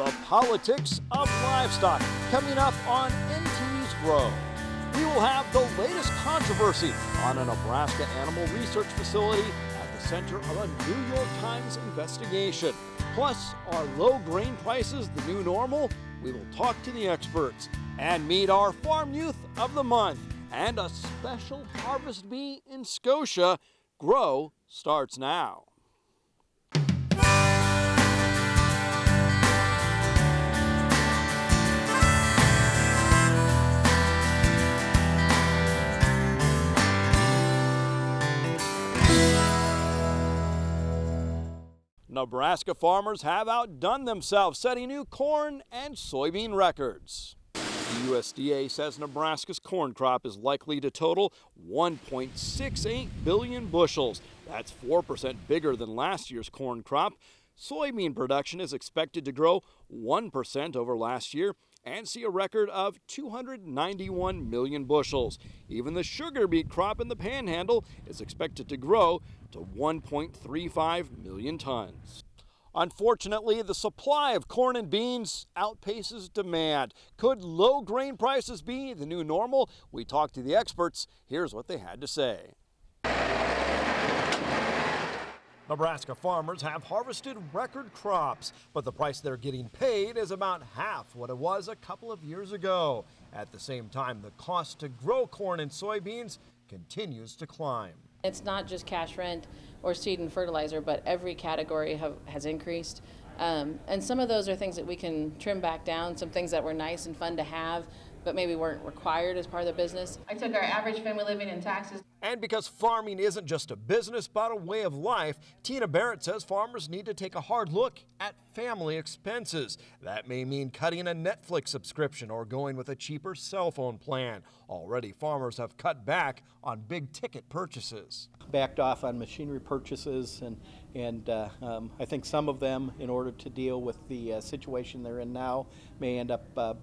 the politics of livestock coming up on NTV's Grow. We will have the latest controversy on a Nebraska animal research facility at the center of a New York Times investigation. Plus, are low grain prices the new normal? We will talk to the experts and meet our farm youth of the month and a special harvest bee in Scotia. Grow starts now. Nebraska farmers have outdone themselves, setting new corn and soybean records. The USDA says Nebraska's corn crop is likely to total 1.68 billion bushels. That's 4% bigger than last year's corn crop. Soybean production is expected to grow 1% over last year and see a record of 291 million bushels. Even the sugar beet crop in the Panhandle is expected to grow to 1.35 million tons. Unfortunately, the supply of corn and beans outpaces demand. Could low grain prices be the new normal? We talked to the experts. Here's what they had to say. Nebraska farmers have harvested record crops, but the price they're getting paid is about half what it was a couple of years ago. At the same time, the cost to grow corn and soybeans continues to climb. It's not just cash rent or seed and fertilizer, but every category has increased. And some of those are things that we can trim back down, some things that were nice and fun to have, but maybe weren't required as part of the business. I took our average family living in taxes. And because farming isn't just a business, but a way of life, Tina Barrett says farmers need to take a hard look at family expenses. That may mean cutting a Netflix subscription or going with a cheaper cell phone plan. Already, farmers have cut back on big ticket purchases. Backed off on machinery purchases, and I think some of them, in order to deal with the situation they're in now, may end up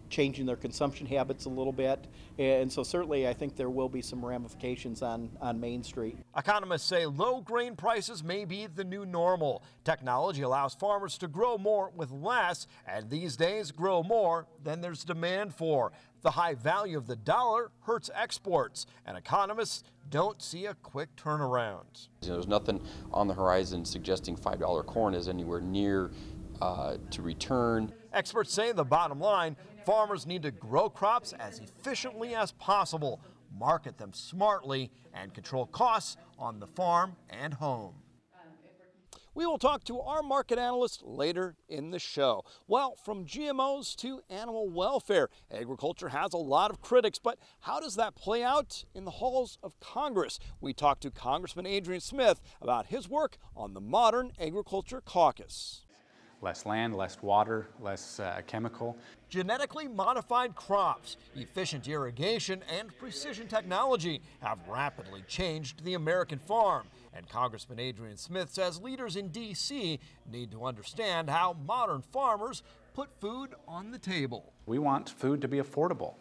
changing their consumption habits a little bit, and so certainly I think there will be some ramifications on Main Street. Economists say low grain prices may be the new normal. Technology allows farmers to grow more with less, and these days grow more than there's demand for. The high value of the dollar hurts exports, and economists don't see a quick turnaround. There's nothing on the horizon suggesting $5 corn is anywhere near to return. Experts say the bottom line, farmers need to grow crops as efficiently as possible, market them smartly, and control costs on the farm and home. We will talk to our market analyst later in the show. Well, from GMOs to animal welfare, agriculture has a lot of critics, but how does that play out in the halls of Congress? We talked to Congressman Adrian Smith about his work on the modern agriculture caucus. Less land, less water, less chemical. Genetically modified crops, efficient irrigation, and precision technology have rapidly changed the American farm. And Congressman Adrian Smith says leaders in D.C. need to understand how modern farmers put food on the table. We want food to be affordable.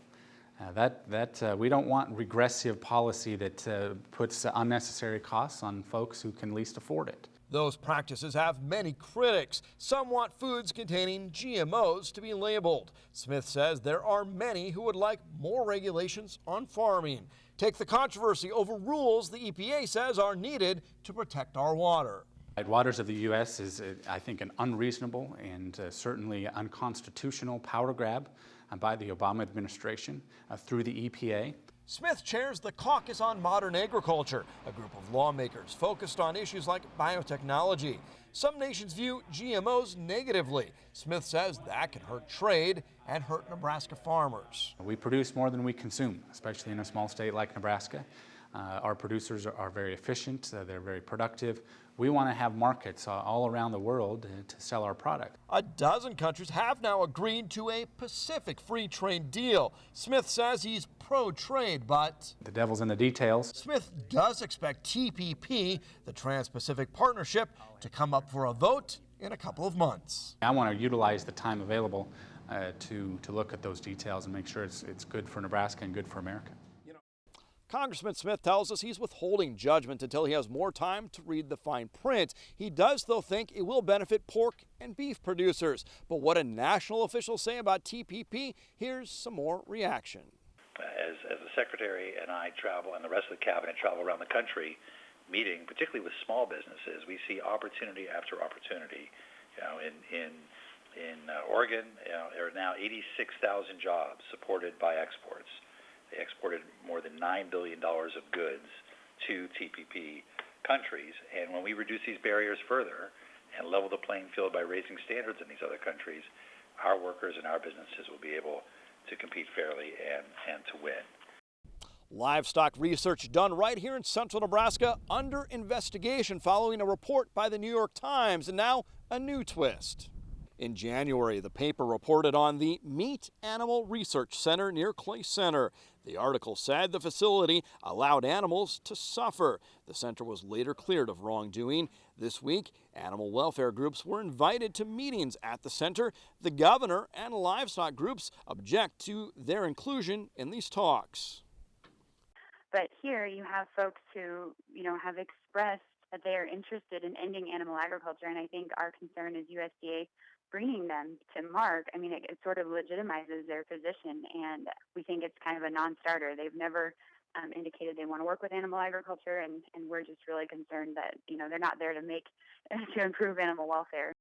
We don't want regressive policy that puts unnecessary costs on folks who can least afford it. Those practices have many critics. Some want foods containing GMOs to be labeled. Smith says there are many who would like more regulations on farming. Take the controversy over rules the EPA says are needed to protect our water. Waters of the U.S. is, I think, an unreasonable and certainly unconstitutional power grab by the Obama administration through the EPA. Smith chairs the Caucus on Modern Agriculture, a group of lawmakers focused on issues like biotechnology. Some nations view GMOs negatively. Smith says that can hurt trade and hurt Nebraska farmers. We produce more than we consume, especially in a small state like Nebraska. Our producers are very efficient, they're very productive. We want to have markets all around the world to sell our product. A dozen countries have now agreed to a Pacific free trade deal. Smith says he's pro-trade, but the devil's in the details. Smith does expect TPP, the Trans-Pacific Partnership, to come up for a vote in a couple of months. I want to utilize the time available to look at those details and make sure it's good for Nebraska and good for America. Congressman Smith tells us he's withholding judgment until he has more time to read the fine print. He does, though, think it will benefit pork and beef producers. But what do national officials say about TPP? Here's some more reaction. As the Secretary and I travel, and the rest of the Cabinet travel around the country, meeting particularly with small businesses, we see opportunity after opportunity. In Oregon, there are now 86,000 jobs supported by exports. They exported more than $9 billion of goods to TPP countries. And when we reduce these barriers further and level the playing field by raising standards in these other countries, our workers and our businesses will be able to compete fairly and to win. Livestock research done right here in central Nebraska under investigation following a report by the New York Times, and now a new twist. In January, the paper reported on the Meat Animal Research Center near Clay Center. The article said the facility allowed animals to suffer. The center was later cleared of wrongdoing. This week, animal welfare groups were invited to meetings at the center. The governor and livestock groups object to their inclusion in these talks. But here you have folks who, have expressed that they are interested in ending animal agriculture, and I think our concern is USDA bringing them to mark. I mean, it sort of legitimizes their position, and we think it's kind of a non-starter. They've never indicated they want to work with animal agriculture, and we're just really concerned that, they're not there to improve animal welfare.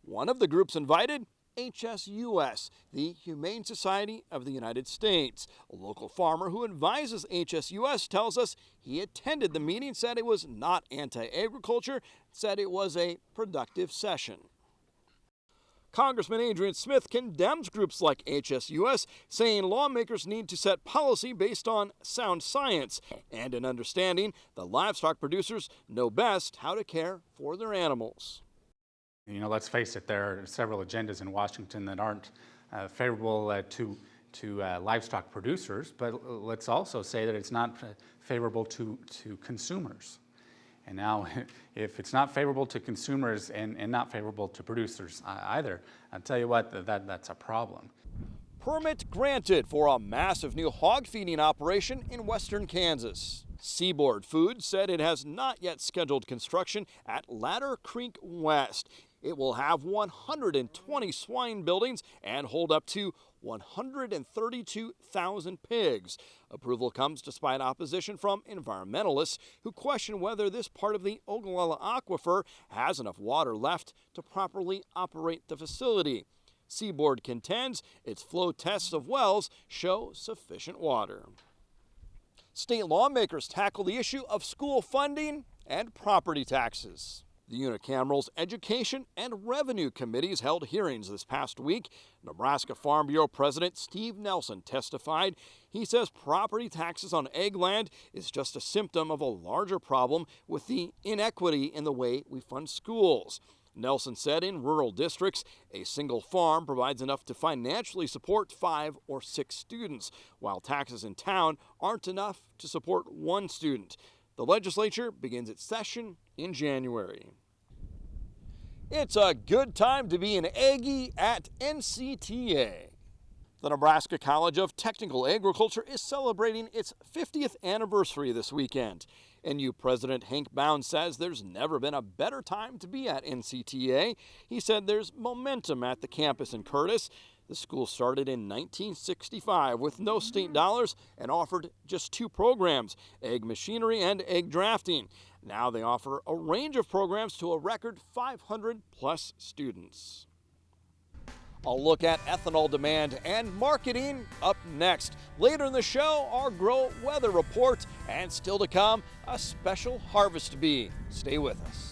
One of the groups invited, HSUS, the Humane Society of the United States. A local farmer who advises HSUS tells us he attended the meeting, said it was not anti-agriculture, said it was a productive session. Congressman Adrian Smith condemns groups like HSUS, saying lawmakers need to set policy based on sound science and an understanding that livestock producers know best how to care for their animals. Let's face it, there are several agendas in Washington that aren't favorable to livestock producers, but let's also say that it's not favorable to consumers. And now, if it's not favorable to consumers and not favorable to producers either, I'll tell you what, that's a problem. Permit granted for a massive new hog feeding operation in western Kansas. Seaboard Foods said it has not yet scheduled construction at Ladder Creek West. It will have 120 swine buildings and hold up to 132,000 pigs. Approval comes despite opposition from environmentalists who question whether this part of the Ogallala Aquifer has enough water left to properly operate the facility. Seaboard contends its flow tests of wells show sufficient water. State lawmakers tackle the issue of school funding and property taxes. The unicameral's Education and Revenue Committees held hearings this past week. Nebraska Farm Bureau President Steve Nelson testified. He says property taxes on ag land is just a symptom of a larger problem with the inequity in the way we fund schools. Nelson said in rural districts, a single farm provides enough to financially support 5 or 6 students, while taxes in town aren't enough to support 1 student. The legislature begins its session in January. It's a good time to be an Aggie at NCTA. The Nebraska College of Technical Agriculture is celebrating its 50th anniversary this weekend. NU President Hank Bound says there's never been a better time to be at NCTA. He said there's momentum at the campus in Curtis. The school started in 1965 with no state dollars and offered just 2 programs, egg machinery and egg drafting. Now they offer a range of programs to a record 500+ students. I'll look at ethanol demand and marketing up next. Later in the show, our Grow Weather Report, and still to come, a special harvest bee. Stay with us.